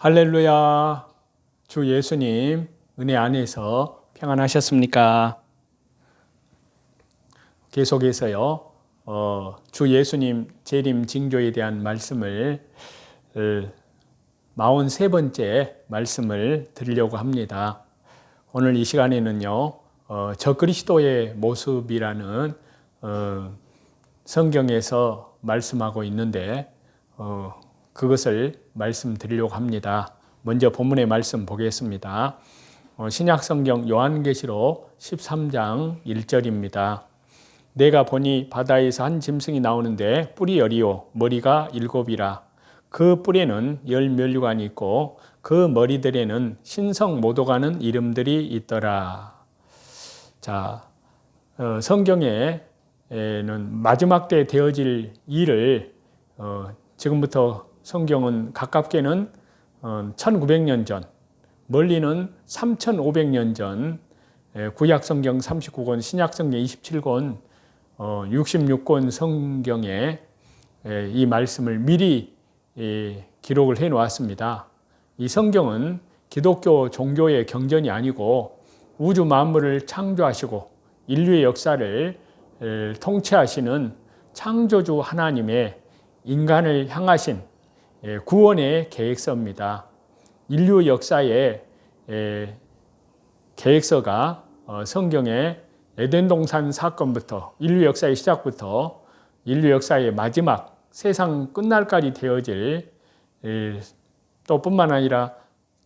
할렐루야. 주 예수님 은혜 안에서 평안하셨습니까? 계속해서요. 주 예수님 재림 징조에 대한 말씀을 43번째 말씀을 드리려고 합니다. 오늘 이 시간에는요. 저 그리스도의 모습이라는 성경에서 말씀하고 있는데 그것을 말씀드리려고 합니다. 먼저 본문의 말씀 보겠습니다. 신약성경 요한계시록 13장 1절입니다. 내가 보니 바다에서 한 짐승이 나오는데 뿔이 10이요 머리가 7이라. 그 뿔에는 10면류관이 있고 그 머리들에는 신성 모독하는 이름들이 있더라. 자, 성경에는 마지막 때 되어질 일을 지금부터 성경은 가깝게는 1900년 전, 멀리는 3500년 전, 구약성경 39권, 신약성경 27권, 66권 성경에 이 말씀을 미리 기록을 해 놓았습니다. 이 성경은 기독교 종교의 경전이 아니고 우주 만물을 창조하시고 인류의 역사를 통치하시는 창조주 하나님의 인간을 향하신 구원의 계획서입니다. 인류 역사의 계획서가 성경의 에덴 동산 사건부터 인류 역사의 시작부터 인류 역사의 마지막 세상 끝날까지 되어질 또 뿐만 아니라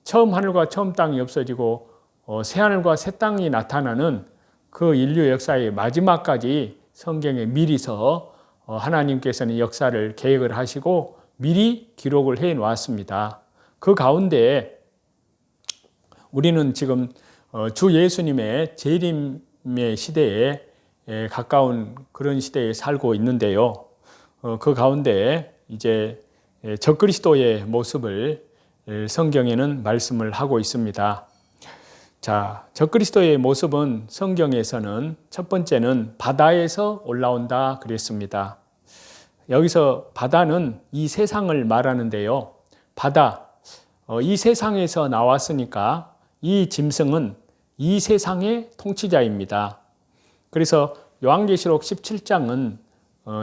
처음 하늘과 처음 땅이 없어지고 새 하늘과 새 땅이 나타나는 그 인류 역사의 마지막까지 성경에 미리서 하나님께서는 역사를 계획을 하시고 미리 기록을 해 놓았습니다. 그 가운데 우리는 지금 주 예수님의 재림의 시대에 가까운 그런 시대에 살고 있는데요. 그 가운데 이제 적그리스도의 모습을 성경에는 말씀을 하고 있습니다. 자, 적그리스도의 모습은 성경에서는 첫 번째는 바다에서 올라온다 그랬습니다. 여기서 바다는 이 세상을 말하는데요. 바다, 이 세상에서 나왔으니까 이 짐승은 이 세상의 통치자입니다. 그래서 요한계시록 17장은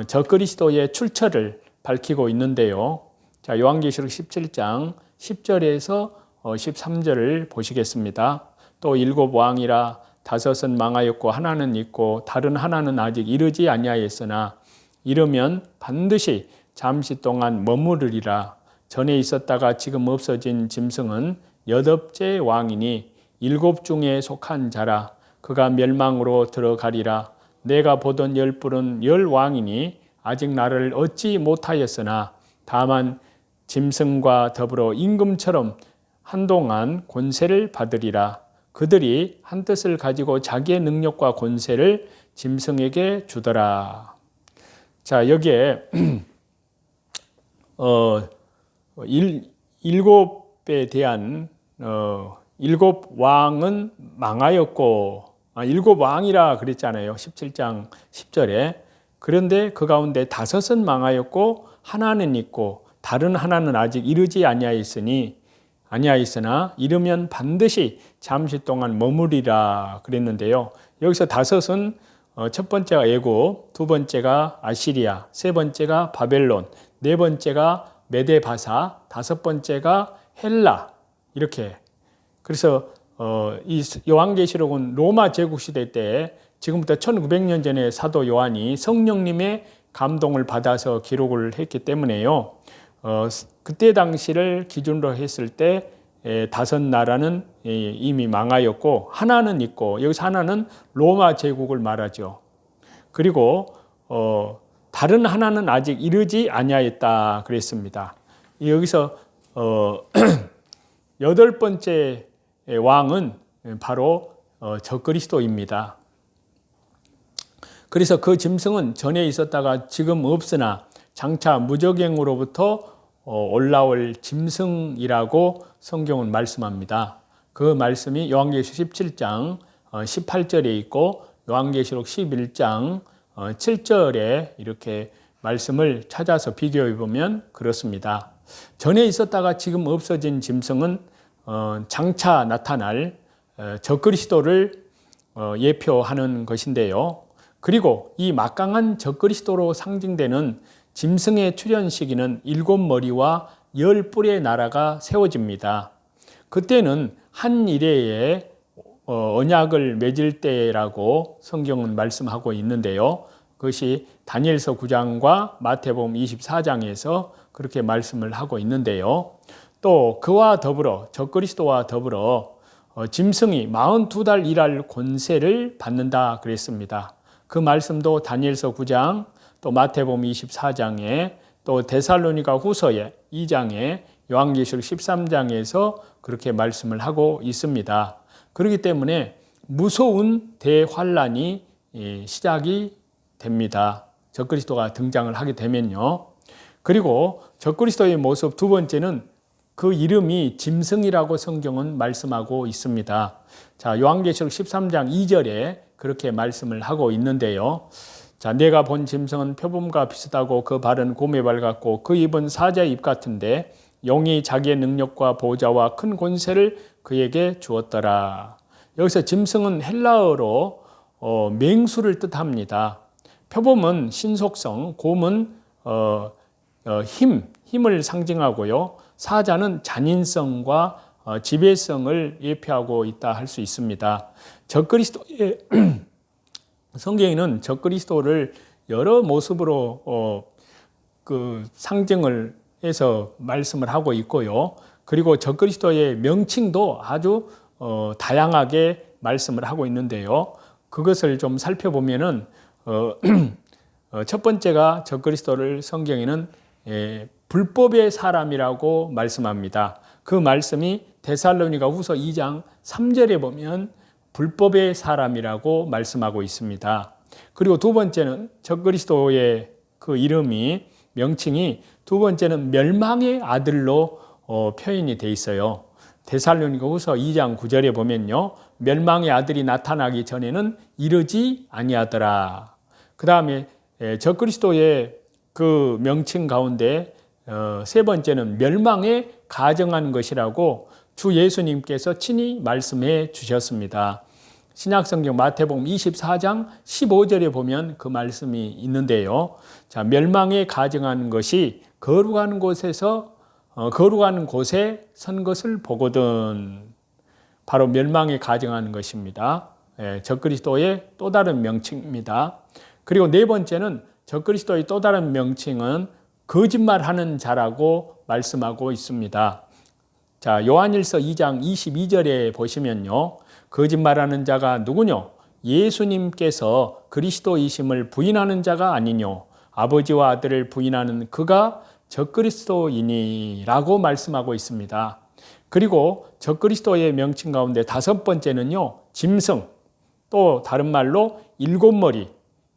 적그리스도의 출처를 밝히고 있는데요. 자, 요한계시록 17장 10절에서 13절을 보시겠습니다. 또 7 왕이라 5은 망하였고 하나는 있고 다른 하나는 아직 이르지 아니하였으나 이르면 반드시 잠시 동안 머무르리라. 전에 있었다가 지금 없어진 짐승은 8째 왕이니 7 중에 속한 자라. 그가 멸망으로 들어가리라. 내가 보던 10뿔은 10왕이니 아직 나를 얻지 못하였으나 다만 짐승과 더불어 임금처럼 한동안 권세를 받으리라. 그들이 한 뜻을 가지고 자기의 능력과 권세를 짐승에게 주더라. 자, 여기에 7에 대한 7 왕은 망하였고 7 왕이라 그랬잖아요. 17장 10절에. 그런데 그 가운데 5은 망하였고 하나는 있고 다른 하나는 아직 이르지 아니하였으나 이르면 반드시 잠시 동안 머무리라 그랬는데요. 여기서 5은 첫 번째가 애굽, 두 번째가 아시리아, 세 번째가 바벨론, 네 번째가 메데바사, 5번째가 헬라 이렇게. 그래서 이 요한계시록은 로마 제국 시대 때 지금부터 1900년 전에 사도 요한이 성령님의 감동을 받아서 기록을 했기 때문에요. 그때 당시를 기준으로 했을 때 5 나라는 이미 망하였고 하나는 있고 여기서 하나는 로마 제국을 말하죠. 그리고 다른 하나는 아직 이르지 아니하였다 그랬습니다. 여기서 8번째 왕은 바로 적그리스도입니다. 그래서 그 짐승은 전에 있었다가 지금 없으나 장차 무저갱으로부터 올라올 짐승이라고 성경은 말씀합니다. 그 말씀이 요한계시록 17장 18절에 있고 요한계시록 11장 7절에 이렇게 말씀을 찾아서 비교해 보면 그렇습니다. 전에 있었다가 지금 없어진 짐승은 장차 나타날 적그리스도를 예표하는 것인데요. 그리고 이 막강한 적그리스도로 상징되는 짐승의 출현 시기는 7머리와 10뿔의 나라가 세워집니다. 그때는 한 이레에 언약을 맺을 때라고 성경은 말씀하고 있는데요. 그것이 다니엘서 9장과 마태복음 24장에서 그렇게 말씀을 하고 있는데요. 또 그와 더불어 적그리스도와 더불어 짐승이 42달 일할 권세를 받는다 그랬습니다. 그 말씀도 다니엘서 9장, 또 마태복음 24장에, 또 데살로니가 후서에 2장에, 요한계시록 13장에서 그렇게 말씀을 하고 있습니다. 그렇기 때문에 무서운 대환란이 시작이 됩니다. 적그리스도가 등장을 하게 되면요. 그리고 적그리스도의 모습 두 번째는 그 이름이 짐승이라고 성경은 말씀하고 있습니다. 자, 요한계시록 13장 2절에 그렇게 말씀을 하고 있는데요. 자, 내가 본 짐승은 표범과 비슷하고 그 발은 곰의 발 같고 그 입은 사자의 입 같은데 영이 자기의 능력과 보좌와 큰 권세를 그에게 주었더라. 여기서 짐승은 헬라어로 맹수를 뜻합니다. 표범은 신속성, 곰은 힘을 상징하고요. 사자는 잔인성과 지배성을 예표하고 있다 할 수 있습니다. 적그리스도의 성경에는 적그리스도를 여러 모습으로 그 상징을 해서 말씀을 하고 있고요. 그리고 적그리스도의 명칭도 아주 다양하게 말씀을 하고 있는데요. 그것을 좀 살펴보면은 첫 번째가 적그리스도를 성경에는 불법의 사람이라고 말씀합니다. 그 말씀이 데살로니가 후서 2장 3절에 보면 불법의 사람이라고 말씀하고 있습니다. 그리고 두 번째는 적그리스도의 그 이름이 명칭이 두 번째는 멸망의 아들로 표현이 돼 있어요. 데살로니가 후서 2장 9절에 보면요. 멸망의 아들이 나타나기 전에는 이르지 아니하더라. 그 다음에 적그리스도의 그 명칭 가운데 세 번째는 멸망에 가정한 것이라고 주 예수님께서 친히 말씀해 주셨습니다. 신약성경 마태복음 24장 15절에 보면 그 말씀이 있는데요. 자, 멸망에 가정한 것이 거룩한 곳에 선 것을 보거든. 바로 멸망에 가정하는 것입니다. 적그리스도의 또 다른 명칭입니다. 그리고 네 번째는 적그리스도의 또 다른 명칭은 거짓말하는 자라고 말씀하고 있습니다. 자, 요한일서 2장 22절에 보시면요. 거짓말하는 자가 누구뇨? 예수님께서 그리스도이심을 부인하는 자가 아니뇨. 아버지와 아들을 부인하는 그가 적그리스도이니라고 말씀하고 있습니다. 그리고 적그리스도의 명칭 가운데 다섯 번째는요. 짐승, 또 다른 말로 7머리,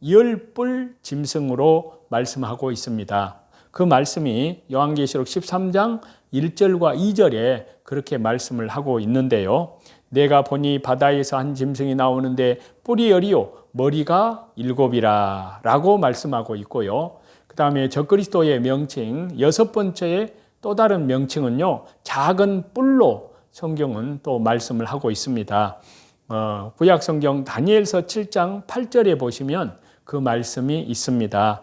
10뿔 짐승으로 말씀하고 있습니다. 그 말씀이 요한계시록 13장 1절과 2절에 그렇게 말씀을 하고 있는데요. 내가 보니 바다에서 한 짐승이 나오는데 뿔이 10이요 머리가 7이라 라고 말씀하고 있고요. 그 다음에 적그리스도의 명칭 여섯 번째의 또 다른 명칭은요. 작은 뿔로 성경은 또 말씀을 하고 있습니다. 구약성경 다니엘서 7장 8절에 보시면 그 말씀이 있습니다.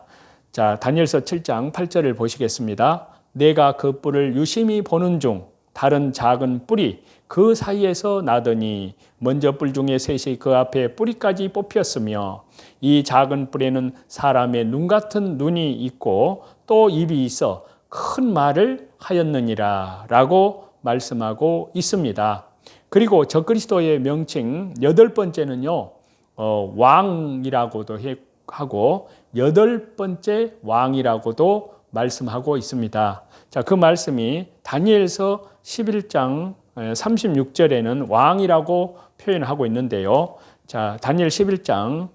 자, 다니엘서 7장 8절을 보시겠습니다. 내가 그 뿔을 유심히 보는 중 다른 작은 뿔이 그 사이에서 나더니 먼저 뿔 중에 셋이 그 앞에 뿌리까지 뽑혔으며 이 작은 뿔에는 사람의 눈 같은 눈이 있고 또 입이 있어 큰 말을 하였느니라 라고 말씀하고 있습니다. 그리고 적그리스도의 명칭 여덟 번째는요. 왕이라고도 하고 여덟 번째 왕이라고도 말씀하고 있습니다. 자, 그 말씀이 다니엘서 11장 36절에는 왕이라고 표현하고 있는데요. 자, 다니엘 11장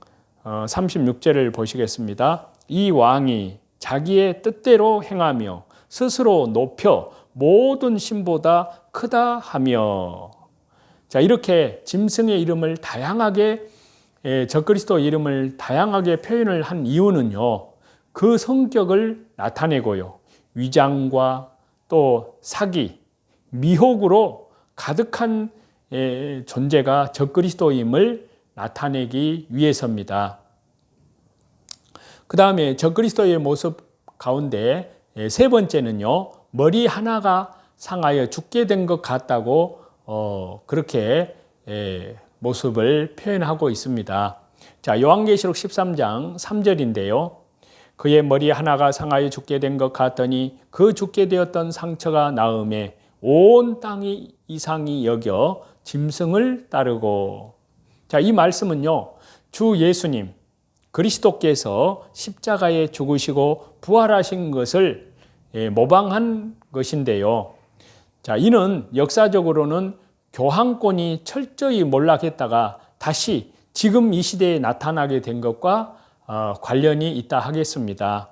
36절을 보시겠습니다. 이 왕이 자기의 뜻대로 행하며 스스로 높여 모든 신보다 크다 하며. 자, 이렇게 짐승의 이름을 다양하게 적그리스도 이름을 다양하게 표현을 한 이유는요. 그 성격을 나타내고요. 위장과 또 사기, 미혹으로 가득한 존재가 적그리스도임을 나타내기 위해서입니다. 그 다음에 적그리스도의 모습 가운데 세 번째는요, 머리 하나가 상하여 죽게 된 것 같다고 그렇게 모습을 표현하고 있습니다. 자, 요한계시록 13장 3절인데요. 그의 머리 하나가 상하여 죽게 된 것 같더니 그 죽게 되었던 상처가 나음에 온 땅이 이상히 여겨 짐승을 따르고. 자, 이 말씀은요, 주 예수님 그리스도께서 십자가에 죽으시고 부활하신 것을 모방한 것인데요. 자, 이는 역사적으로는 교황권이 철저히 몰락했다가 다시 지금 이 시대에 나타나게 된 것과 관련이 있다 하겠습니다.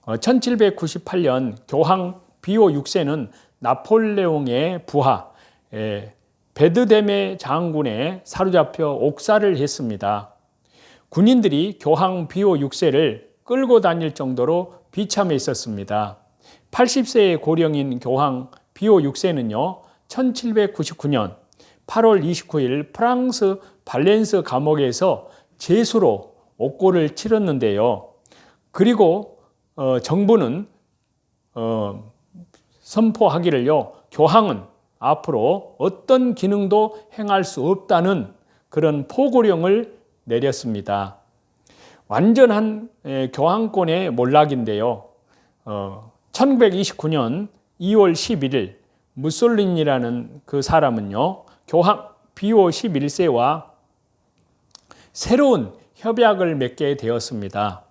1798년 교황 비오 6세는 나폴레옹의 부하 베드데메 장군에 사로잡혀 옥살을 했습니다. 군인들이 교황 비오 6세를 끌고 다닐 정도로 비참했었습니다. 80세의 고령인 교황 비오 6세는요, 1799년 8월 29일 프랑스 발렌스 감옥에서 제수로 옥고를 치렀는데요. 그리고 정부는 선포하기를요, 교황은 앞으로 어떤 기능도 행할 수 없다는 그런 포고령을 내렸습니다. 완전한 교황권의 몰락인데요. 1929년 2월 11일 무솔리니라는 그 사람은요, 교황 비오 11세와 새로운 협약을 맺게 되었습니다.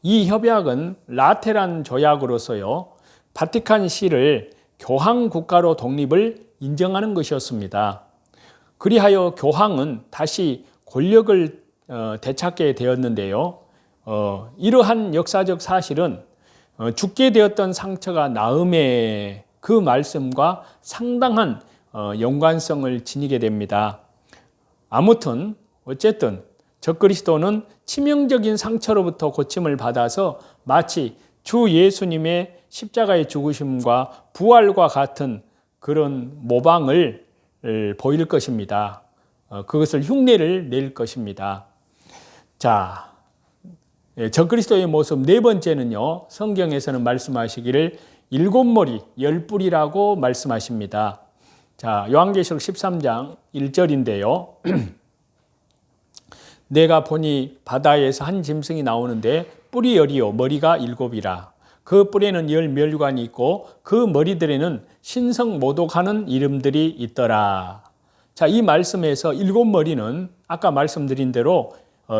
이 협약은 라테란 조약으로서요, 바티칸시를 교황 국가로 독립을 인정하는 것이었습니다. 그리하여 교황은 다시 권력을 되찾게 되었는데요. 이러한 역사적 사실은 죽게 되었던 상처가 나음의 그 말씀과 상당한 연관성을 지니게 됩니다. 아무튼 어쨌든 적그리스도는 치명적인 상처로부터 고침을 받아서 마치 주 예수님의 십자가의 죽으심과 부활과 같은 그런 모방을 보일 것입니다. 그것을 흉내를 낼 것입니다. 자, 적그리스도의 모습 네 번째는요, 성경에서는 말씀하시기를 7머리 10뿔이라고 말씀하십니다. 자, 요한계시록 13장 1절인데요. 내가 보니 바다에서 한 짐승이 나오는데 뿔이 10이요 머리가 7이라. 그 뿔에는 10멸관이 있고 그 머리들에는 신성모독하는 이름들이 있더라. 자, 이 말씀에서 7머리는 아까 말씀드린 대로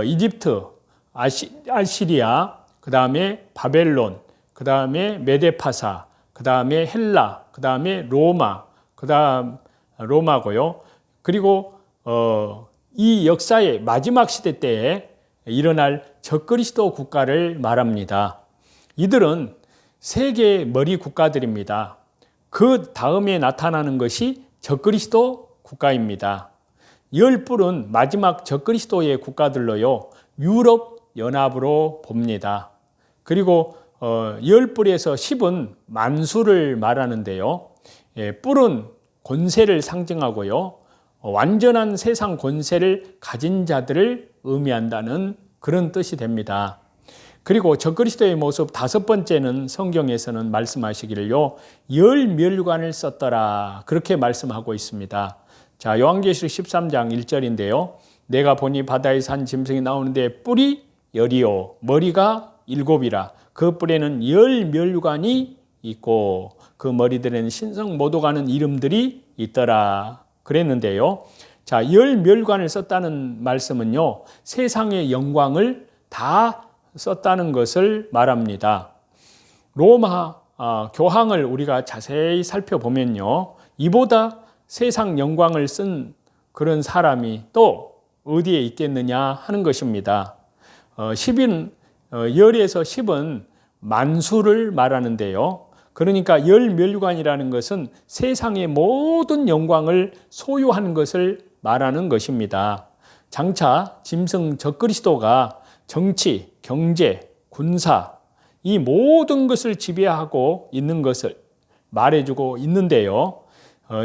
이집트, 아시리아, 그 다음에 바벨론, 그 다음에 메데파사, 그 다음에 헬라, 그 다음에 로마, 그 다음 로마고요. 그리고 이 역사의 마지막 시대 때에 일어날 적그리스도 국가를 말합니다. 이들은 세계의 머리 국가들입니다. 그 다음에 나타나는 것이 적그리스도 국가입니다. 10뿔은 마지막 적그리스도의 국가들로요, 유럽 연합으로 봅니다. 그리고 10뿔에서 10은 만수를 말하는데요. 뿔은 권세를 상징하고요, 완전한 세상 권세를 가진 자들을 의미한다는 그런 뜻이 됩니다. 그리고 적그리스도의 모습 다섯 번째는 성경에서는 말씀하시기를요, 10멸관을 썼더라 그렇게 말씀하고 있습니다. 자, 요한계시록 13장 1절인데요. 내가 보니 바다에서 한 짐승이 나오는데 뿔이 10이요 머리가 7이라. 그 뿔에는 10멸관이 있고 그 머리들에는 신성모독하는 이름들이 있더라 그랬는데요. 자, 10멸관을 썼다는 말씀은요, 세상의 영광을 다 썼다는 것을 말합니다. 로마 교황을 우리가 자세히 살펴보면요, 이보다 세상 영광을 쓴 그런 사람이 또 어디에 있겠느냐 하는 것입니다. 10인, 열에서 10은 만수를 말하는데요. 그러니까 열멸관이라는 것은 세상의 모든 영광을 소유한 것을 말하는 것입니다. 장차 짐승 적그리스도가 정치, 경제, 군사 이 모든 것을 지배하고 있는 것을 말해주고 있는데요.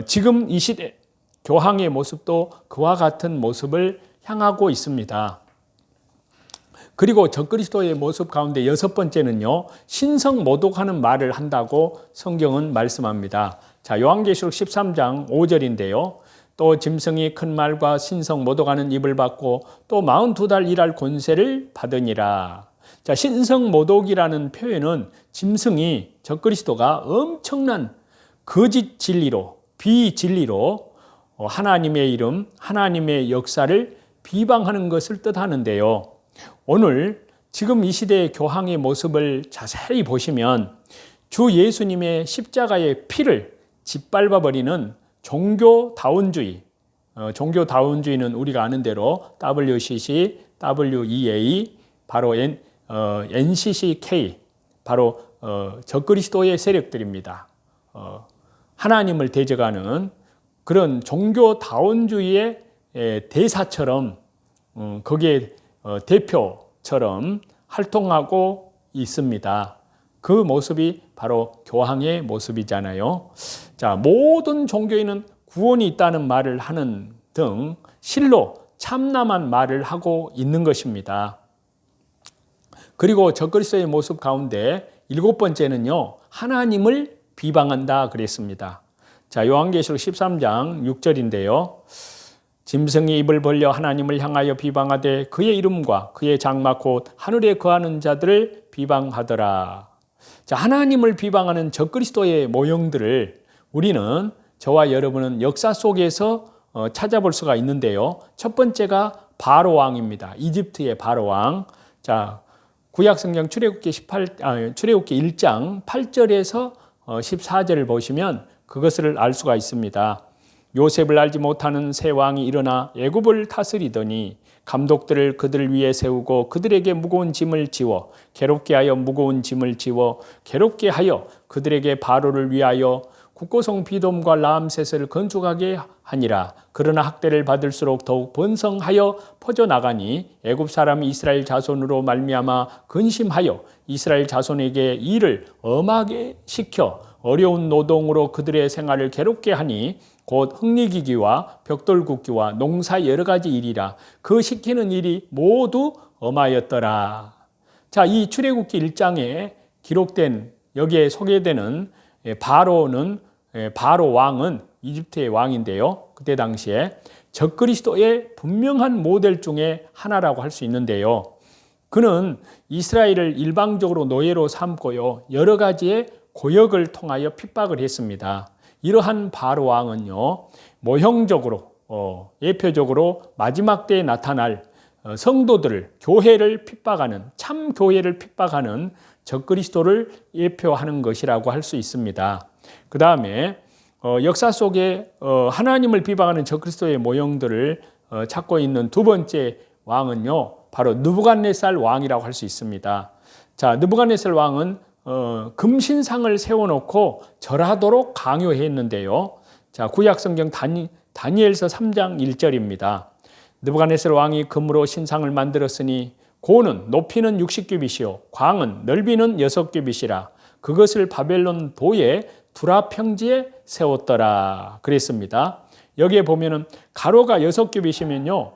지금 이 시대 교황의 모습도 그와 같은 모습을 향하고 있습니다. 그리고 적그리스도의 모습 가운데 6번째는요, 신성모독하는 말을 한다고 성경은 말씀합니다. 자, 요한계시록 13장 5절인데요. 또 짐승이 큰 말과 신성모독하는 입을 받고 또 42달 일할 권세를 받으니라. 자, 신성모독이라는 표현은 짐승이 적그리스도가 엄청난 거짓 진리로, 비진리로 하나님의 이름, 하나님의 역사를 비방하는 것을 뜻하는데요. 오늘 지금 이 시대의 교황의 모습을 자세히 보시면 주 예수님의 십자가의 피를 짓밟아버리는 종교다운주의, 종교다운주의는 우리가 아는 대로 WCC, WEA, 바로 NCCK, 바로 적그리스도의 세력들입니다. 하나님을 대적하는 그런 종교다운주의의 대사처럼 거기에 대표처럼 활동하고 있습니다. 그 모습이 바로 교황의 모습이잖아요. 자, 모든 종교에는 구원이 있다는 말을 하는 등 실로 참남한 말을 하고 있는 것입니다. 그리고 적그리스도의 모습 가운데 7번째는요, 하나님을 비방한다 그랬습니다. 자, 요한계시록 13장 6절인데요. 짐승이 입을 벌려 하나님을 향하여 비방하되 그의 이름과 그의 장막 곧 하늘에 거하는 자들을 비방하더라. 자, 하나님을 비방하는 적그리스도의 모형들을 우리는, 저와 여러분은 역사 속에서 찾아볼 수가 있는데요. 첫 번째가 바로 왕입니다. 이집트의 바로 왕. 자, 구약성경 출애굽기 1장 8절에서 14절을 보시면 그것을 알 수가 있습니다. 요셉을 알지 못하는 새 왕이 일어나 애굽을 다스리더니 감독들을 그들 위에 세우고 그들에게 무거운 짐을 지워 괴롭게 하여 무거운 짐을 지워 괴롭게 하여 그들에게 바로를 위하여 국고성 비돔과 라암셋을 건축하게 하니라. 그러나 학대를 받을수록 더욱 번성하여 퍼져나가니 애굽 사람이 이스라엘 자손으로 말미암아 근심하여 이스라엘 자손에게 일을 엄하게 시켜 어려운 노동으로 그들의 생활을 괴롭게 하니 곧 흙리기기와 벽돌 굽기와 농사 여러 가지 일이라. 그 시키는 일이 모두 엄하였더라. 자, 이 출애굽기 1장에 기록된, 여기에 소개되는 바로 왕은 이집트의 왕인데요. 그때 당시에 적그리스도의 분명한 모델 중에 하나라고 할 수 있는데요. 그는 이스라엘을 일방적으로 노예로 삼고요, 여러 가지의 고역을 통하여 핍박을 했습니다. 이러한 바로 왕은요, 모형적으로 예표적으로 마지막 때에 나타날 성도들을, 교회를 핍박하는, 참 교회를 핍박하는 적그리스도를 예표하는 것이라고 할 수 있습니다. 그 다음에 역사 속에 하나님을 비방하는 적그리스도의 모형들을 찾고 있는 두 번째 왕은요, 바로 느부갓네살 왕이라고 할 수 있습니다. 자, 느부갓네살 왕은 금신상을 세워놓고 절하도록 강요했는데요. 자, 구약성경 다니엘서 3장 1절입니다. 느부갓네살 왕이 금으로 신상을 만들었으니 고는 높이는 60규빗이요 광은 넓이는 6규빗이라. 그것을 바벨론 도의 두라 평지에 세웠더라 그랬습니다. 여기에 보면은 가로가 6규빗이면요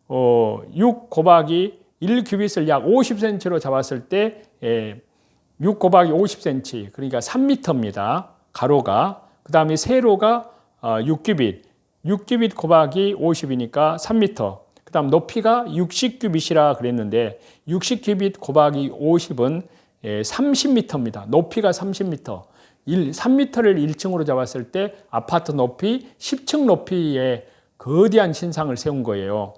6 곱하기 1규빗을 약 50cm로 잡았을 때 6 곱하기 50cm, 그러니까 3m입니다. 가로가. 그 다음에 세로가 6규빗, 6규빗 곱하기 50이니까 3m. 그 다음 높이가 60규빗이라 그랬는데 60규빗 곱하기 50은 30m입니다. 높이가 30m. 3m를 1층으로 잡았을 때 아파트 높이 10층 높이의 거대한 신상을 세운 거예요.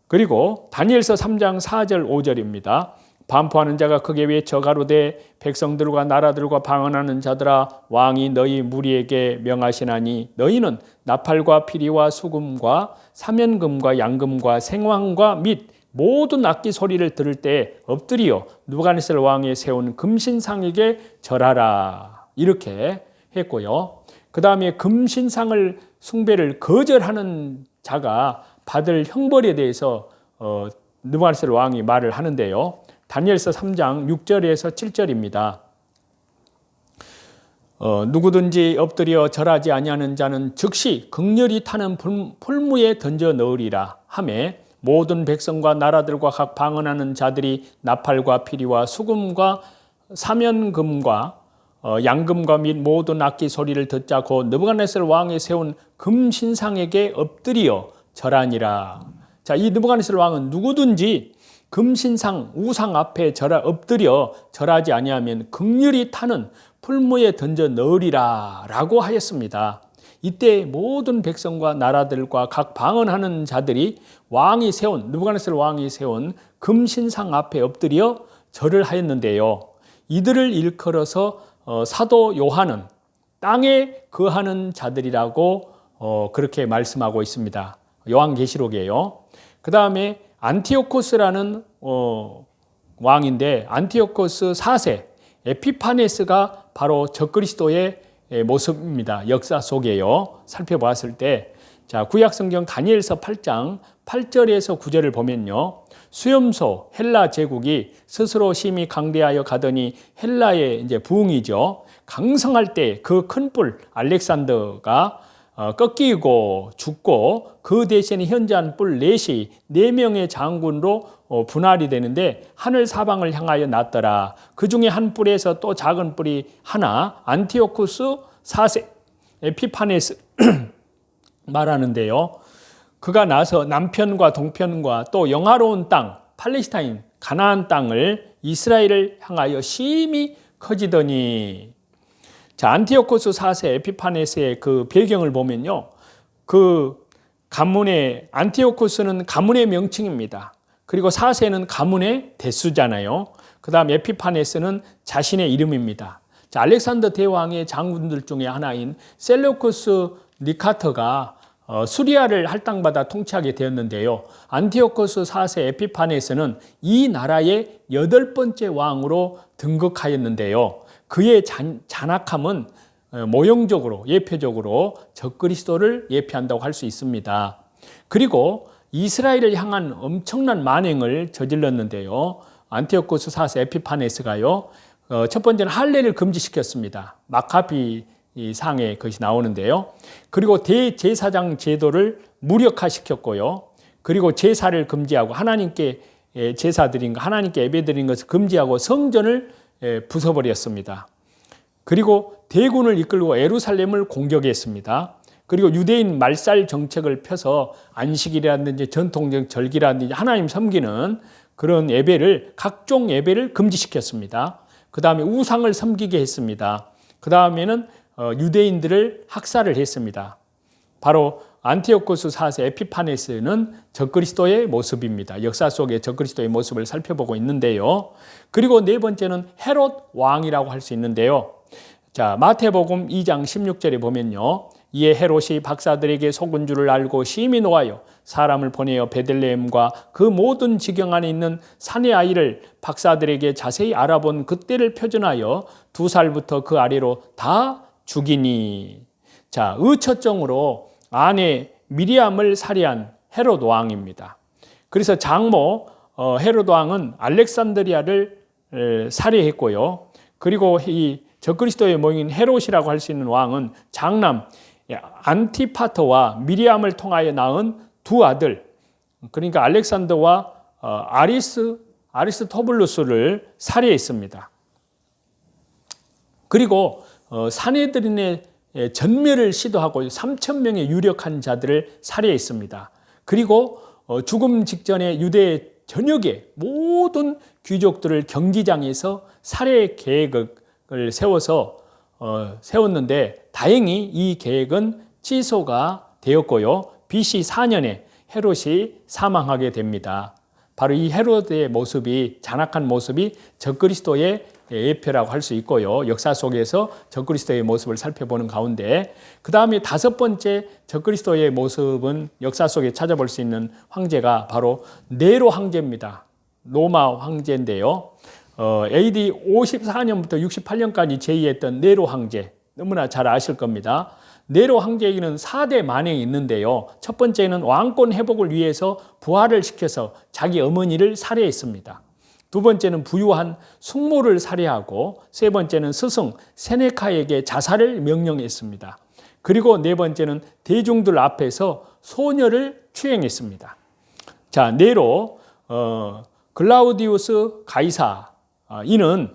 그리고 다니엘서 3장 4절 5절입니다. 반포하는 자가 크게 외쳐 가로되 백성들과 나라들과 방언하는 자들아 왕이 너희 무리에게 명하시나니 너희는 나팔과 피리와 수금과 사면금과 양금과 생황과 및 모든 악기 소리를 들을 때 엎드리어 느부갓네살 왕이 세운 금신상에게 절하라. 이렇게 했고요. 그 다음에 금신상을 숭배를 거절하는 자가 받을 형벌에 대해서 느부갓네살 왕이 말을 하는데요. 다니엘서 3장 6절에서 7절입니다. 누구든지 엎드려 절하지 아니하는 자는 즉시 극렬히 타는 풀무에 던져 넣으리라 하매 모든 백성과 나라들과 각 방언하는 자들이 나팔과 피리와 수금과 사면금과 양금과 및 모든 악기 소리를 듣자 곧 느부갓네살 왕이 세운 금신상에게 엎드려 절하니라. 자, 이 느부갓네살 왕은 누구든지 금신상 우상 앞에 엎드려 절하지 아니하면 극렬히 타는 풀무에 던져 넣으리라 라고 하였습니다. 이때 모든 백성과 나라들과 각 방언하는 자들이 느부갓네살 왕이 세운 금신상 앞에 엎드려 절을 하였는데요. 이들을 일컬어서 사도 요한은 땅에 거하는 자들이라고 그렇게 말씀하고 있습니다. 요한계시록이에요. 그 다음에 안티오코스라는 왕인데 안티오코스 4세 에피파네스가 바로 적그리스도의 모습입니다. 역사 속에요. 살펴보았을 때 자, 구약성경 다니엘서 8장 8절에서 9절을 보면요. 수염소 헬라 제국이 스스로 심히 강대하여 가더니 헬라의 이제 부흥이죠. 강성할 때 그 큰 뿔 알렉산더가 꺾이고 죽고 그 대신에 현저한 뿔 넷이 4명의 장군으로 분할이 되는데 하늘 사방을 향하여 났더라. 그 중에 한 뿔에서 또 작은 뿔이 하나 안티오쿠스 4세 에피파네스 말하는데요. 그가 나서 남편과 동편과 또 영화로운 땅 팔레스타인 가나안 땅을 이스라엘을 향하여 심히 커지더니 자, 안티오코스 4세 에피파네스의 그 배경을 보면요. 그 가문의 안티오코스는 가문의 명칭입니다. 그리고 4세는 가문의 대수잖아요. 그 다음 에피파네스는 자신의 이름입니다. 자, 알렉산더 대왕의 장군들 중에 하나인 셀루쿠스 니카터가 수리아를 할당받아 통치하게 되었는데요. 안티오코스 4세 에피파네스는 이 나라의 8번째 왕으로 등극하였는데요. 그의 잔악함은 모형적으로 예표적으로 적그리스도를 예표한다고 할 수 있습니다. 그리고 이스라엘을 향한 엄청난 만행을 저질렀는데요. 안티오코스 4세 에피파네스가요. 첫 번째는 할례를 금지시켰습니다. 마카비 상에 그것이 나오는데요. 그리고 대제사장 제도를 무력화시켰고요. 그리고 제사를 금지하고 하나님께 제사드린 것, 하나님께 예배드린 것을 금지하고 성전을 부숴버렸습니다. 그리고 대군을 이끌고 예루살렘을 공격했습니다. 그리고 유대인 말살 정책을 펴서 안식일이라든지 전통적 절기라든지 하나님 섬기는 그런 예배를 각종 예배를 금지시켰습니다. 그 다음에 우상을 섬기게 했습니다. 그 다음에는 유대인들을 학살을 했습니다. 바로 안티오코스 4세 에피파네스는 적그리스도의 모습입니다. 역사 속의 적그리스도의 모습을 살펴보고 있는데요. 그리고 네 번째는 헤롯 왕이라고 할 수 있는데요. 자, 마태복음 2장 16절에 보면요. 이에 헤롯이 박사들에게 속은 줄을 알고 심히 노하여 사람을 보내어 베들레헴과 그 모든 지경 안에 있는 산의 아이를 박사들에게 자세히 알아본 그때를 표준하여 2살부터 그 아래로 다 죽이니. 자, 의처증으로 아내 미리암을 살해한 헤롯 왕입니다. 그래서 장모 헤롯 왕은 알렉산드리아를 살해했고요. 그리고 이 적그리스도의 모인 헤롯이라고 할 수 있는 왕은 장남 안티파터와 미리암을 통하여 낳은 두 아들, 그러니까 알렉산더와 아리스토블루스를 살해했습니다. 그리고 사내들인의 전멸을 시도하고 3,000명의 유력한 자들을 살해했습니다. 그리고 죽음 직전에 유대 전역의 모든 귀족들을 경기장에서 살해 계획을 세웠는데 다행히 이 계획은 취소가 되었고요. BC 4년에 헤롯이 사망하게 됩니다. 바로 이 헤롯의 모습이 잔악한 모습이 적그리스도의 예표라고 할 수 있고요. 역사 속에서 적그리스도의 모습을 살펴보는 가운데 그 다음에 5번째 적그리스도의 모습은 역사 속에 찾아볼 수 있는 황제가 바로 네로 황제입니다. 로마 황제인데요. AD 54년부터 68년까지 재위했던 네로 황제, 너무나 잘 아실 겁니다. 네로 황제에게는 4대 만행이 있는데요. 첫 번째는 왕권 회복을 위해서 부활을 시켜서 자기 어머니를 살해했습니다. 두 번째는 부유한 숙모를 살해하고 세 번째는 스승 세네카에게 자살을 명령했습니다. 그리고 네 번째는 대중들 앞에서 소녀를 추행했습니다. 자, 네로 글라우디우스 가이사 이는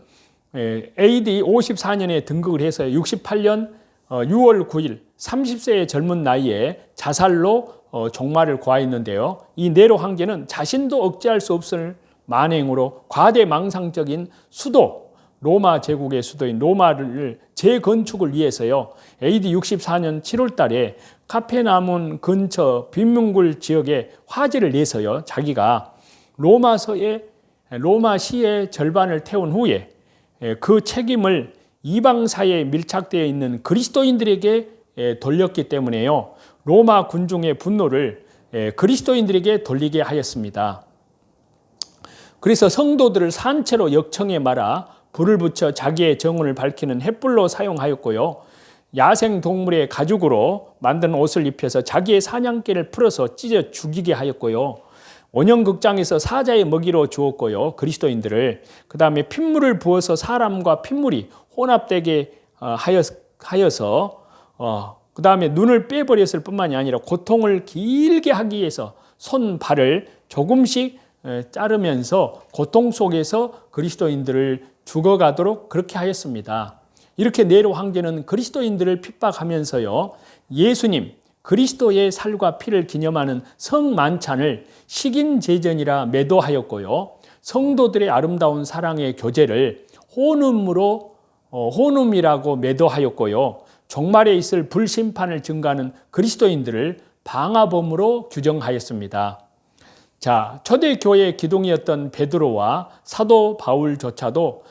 AD 54년에 등극을 해서 68년 6월 9일 30세의 젊은 나이에 자살로 종말을 고하였는데요. 이 네로 황제는 자신도 억제할 수 없을 만행으로 과대망상적인 수도, 로마 제국의 수도인 로마를 재건축을 위해서요. AD 64년 7월 달에 카페나문 근처 빈문굴 지역에 화재를 내서요. 자기가 로마시의 절반을 태운 후에 그 책임을 이방사에 밀착되어 있는 그리스도인들에게 돌렸기 때문에요. 로마 군중의 분노를 그리스도인들에게 돌리게 하였습니다. 그래서 성도들을 산채로 역청에 말아 불을 붙여 자기의 정언을 밝히는 횃불로 사용하였고요. 야생 동물의 가죽으로 만든 옷을 입혀서 자기의 사냥개를 풀어서 찢어 죽이게 하였고요. 원형극장에서 사자의 먹이로 주었고요. 그리스도인들을. 그 다음에 핏물을 부어서 사람과 핏물이 혼합되게 하여서 그 다음에 눈을 빼버렸을 뿐만이 아니라 고통을 길게 하기 위해서 손, 발을 조금씩 자르면서 고통 속에서 그리스도인들을 죽어가도록 그렇게 하였습니다. 이렇게 네로 황제는 그리스도인들을 핍박하면서요. 예수님, 그리스도의 살과 피를 기념하는 성만찬을 식인제전이라 매도하였고요. 성도들의 아름다운 사랑의 교제를 혼음이라고 매도하였고요. 종말에 있을 불심판을 증가하는 그리스도인들을 방화범으로 규정하였습니다. 자, 초대교회의 기둥이었던 베드로와 사도 바울조차도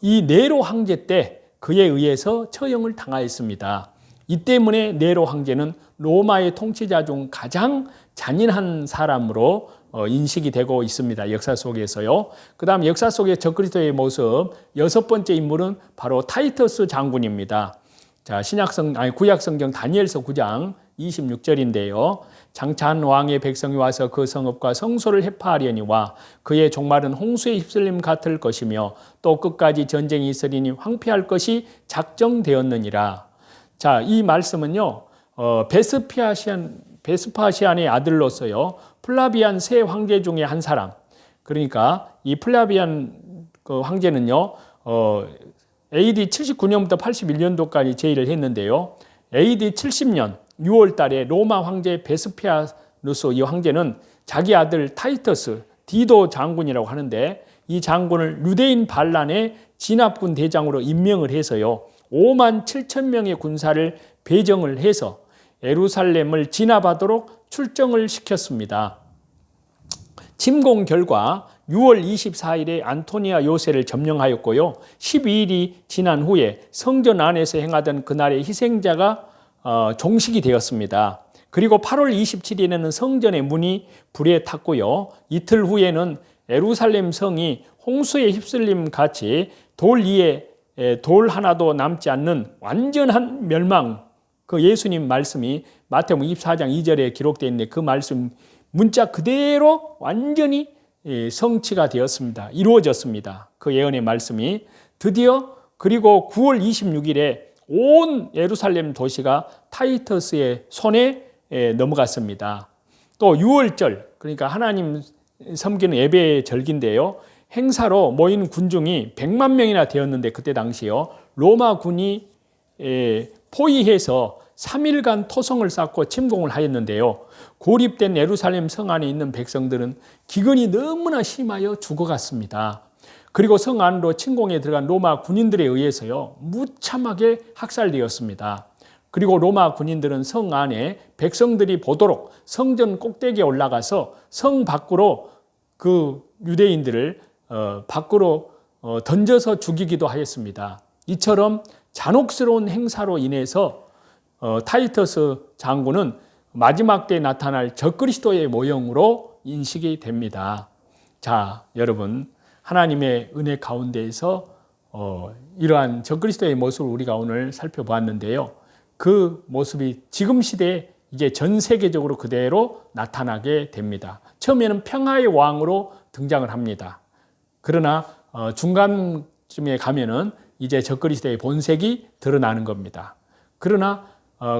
이 네로 황제 때 그에 의해서 처형을 당하였습니다. 이 때문에 네로 황제는 로마의 통치자 중 가장 잔인한 사람으로 인식이 되고 있습니다. 역사 속에서요. 그 다음 역사 속의 적그리스도의 모습 여섯 번째 인물은 바로 타이터스 장군입니다. 자, 구약성경 다니엘서 9장 26절인데요. 장차 한 왕의 백성이 와서 그 성읍과 성소를 해파하려니와 그의 종말은 홍수에 휩쓸림 같을 것이며 또 끝까지 전쟁이 있으리니 황폐할 것이 작정되었느니라. 자, 이 말씀은요. 베스파시안의 아들로서요. 플라비안 세 황제 중에 한 사람. 그러니까 이 플라비안 그 황제는요. AD 79년부터 81년도까지 제위를 했는데요. AD 70년 6월 달에 로마 황제 베스피아누스 이 황제는 자기 아들 타이터스 디도 장군이라고 하는데 이 장군을 유대인 반란의 진압군 대장으로 임명을 해서요. 5만 7천 명의 군사를 배정을 해서 예루살렘을 진압하도록 출정을 시켰습니다. 침공 결과 6월 24일에 안토니아 요새를 점령하였고요. 12일이 지난 후에 성전 안에서 행하던 그날의 희생자가 종식이 되었습니다. 그리고 8월 27일에는 성전의 문이 불에 탔고요. 이틀 후에는 예루살렘 성이 홍수에 휩쓸림 같이 돌 위에 돌 하나도 남지 않는 완전한 멸망, 그 예수님 말씀이 마태복음 24장 2절에 기록되어 있는데 그 말씀 문자 그대로 완전히 성취가 되었습니다. 이루어졌습니다. 그 예언의 말씀이 드디어 그리고 9월 26일에 온 예루살렘 도시가 타이터스의 손에 넘어갔습니다. 또 6월절, 그러니까 하나님 섬기는 예배의 절기인데요. 행사로 모인 군중이 100만 명이나 되었는데 그때 당시요. 로마 군이 포위해서 3일간 토성을 쌓고 침공을 하였는데요. 고립된 예루살렘 성 안에 있는 백성들은 기근이 너무나 심하여 죽어갔습니다. 그리고 성 안으로 침공에 들어간 로마 군인들에 의해서요. 무참하게 학살되었습니다. 그리고 로마 군인들은 성 안에 백성들이 보도록 성전 꼭대기에 올라가서 성 밖으로 그 유대인들을 밖으로 던져서 죽이기도 하였습니다. 이처럼 잔혹스러운 행사로 인해서 타이터스 장군은 마지막 때에 나타날 적그리스도의 모형으로 인식이 됩니다. 자, 여러분 하나님의 은혜 가운데에서 이러한 적그리스도의 모습을 우리가 오늘 살펴보았는데요. 그 모습이 지금 시대에 이제 전 세계적으로 그대로 나타나게 됩니다. 처음에는 평화의 왕으로 등장을 합니다. 그러나 중간쯤에 가면은 이제 적그리스도의 본색이 드러나는 겁니다. 그러나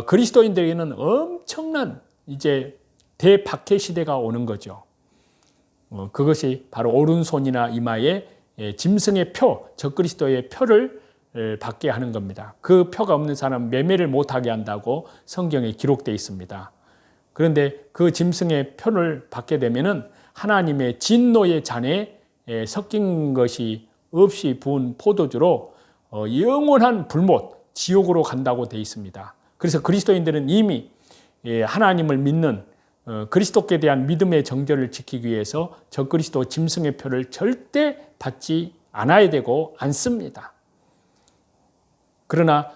그리스도인들에게는 엄청난 이제 대박해 시대가 오는 거죠. 그것이 바로 오른손이나 이마에 짐승의 표, 적그리스도의 표를 받게 하는 겁니다. 그 표가 없는 사람은 매매를 못하게 한다고 성경에 기록되어 있습니다. 그런데 그 짐승의 표를 받게 되면은 하나님의 진노의 잔에 섞인 것이 없이 부은 포도주로 영원한 불못, 지옥으로 간다고 되어 있습니다. 그래서 그리스도인들은 이미 하나님을 믿는 그리스도께 대한 믿음의 정절을 지키기 위해서 적그리스도 짐승의 표를 절대 받지 않아야 되고 않습니다. 그러나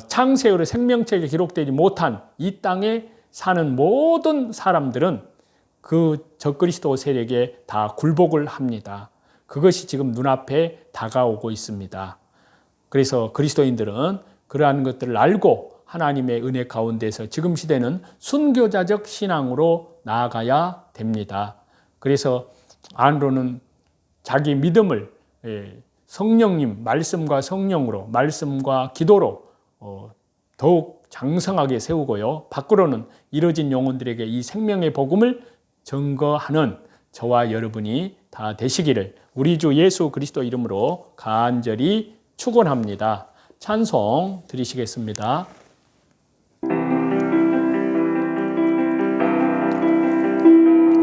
창세후의 생명책에 기록되지 못한 이 땅에 사는 모든 사람들은 그 적그리스도 세력에 다 굴복을 합니다. 그것이 지금 눈앞에 다가오고 있습니다. 그래서 그리스도인들은 그러한 것들을 알고 하나님의 은혜 가운데서 지금 시대는 순교자적 신앙으로 나아가야 됩니다. 그래서 안으로는 자기 믿음을 성령님, 말씀과 성령으로, 말씀과 기도로 더욱 장성하게 세우고요. 밖으로는 이뤄진 영혼들에게 이 생명의 복음을 증거하는 저와 여러분이 다 되시기를 우리 주 예수 그리스도 이름으로 간절히 축원합니다. 찬송 드리시겠습니다.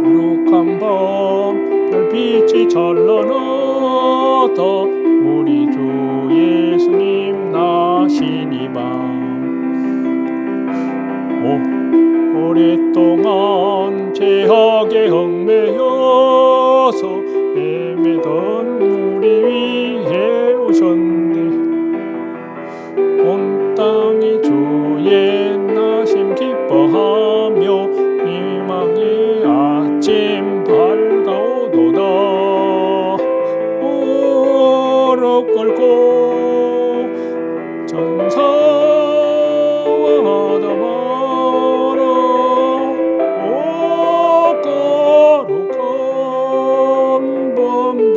거룩한 밤 별빛이 찬란하다 우리 주 예수님 나시니 밤 오랫동안 죄악에 얽매여서 헤매던 우리 위해 오셨네 온 땅이 주의 나심 기뻐하며 희망의 아침 밝아오도다 무릎 꿇고 전사와 아담하라 오 거룩한 범들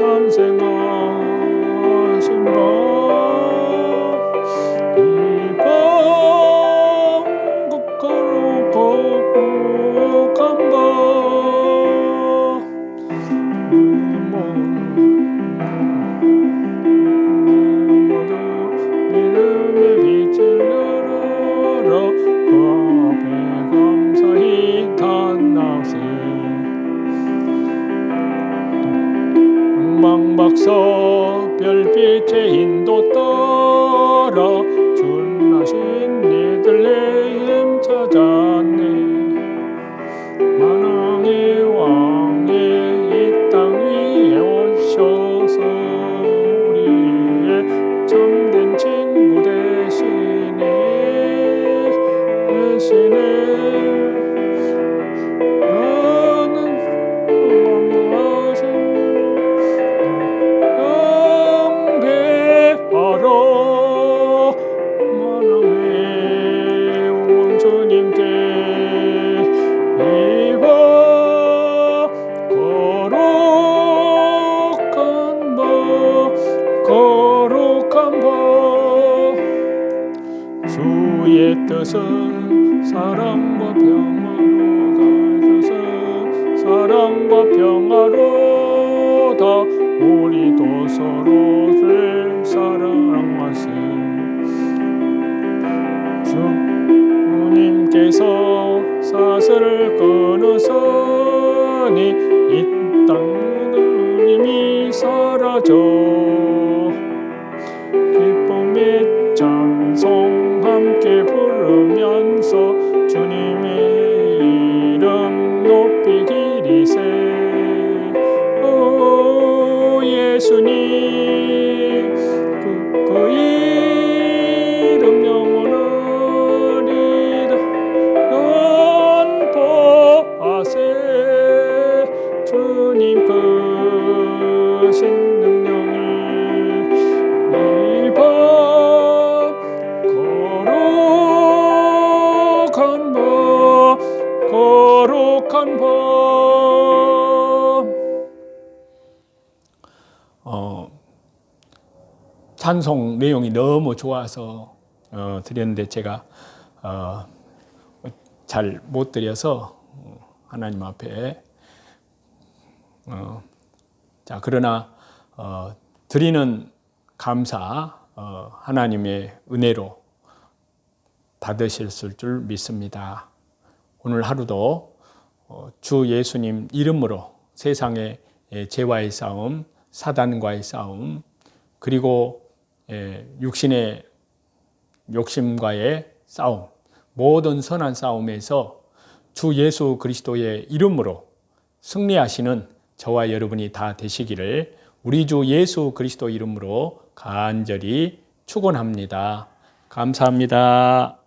탄생하신 밤 박서 별빛의 인도 따라 준하신 네들레헴 찾았네 만왕의 왕의 이 땅 위에 오셔서 우리의 참된 친구 되시네 주의 뜻은 사랑과 평화로다 사랑과 평화로다 우리도 서로를 사랑하세 주님께서 사슬을 끊으시니 이 땅은 이미 사라져 기쁨의 찬송 함께 부르면서 주님의 이름 높이기리세 오 예수님 그 이름 영원하리다 연보하세 주님 크신 능력을 찬송 내용이 너무 좋아서 드렸는데 제가 잘 못 드려서 하나님 앞에 자 그러나 드리는 감사 하나님의 은혜로 받으셨을 줄 믿습니다. 오늘 하루도 주 예수님 이름으로 세상의 죄와의 싸움, 사단과의 싸움, 그리고 육신의 욕심과의 싸움, 모든 선한 싸움에서 주 예수 그리스도의 이름으로 승리하시는 저와 여러분이 다 되시기를 우리 주 예수 그리스도 이름으로 간절히 축원합니다. 감사합니다.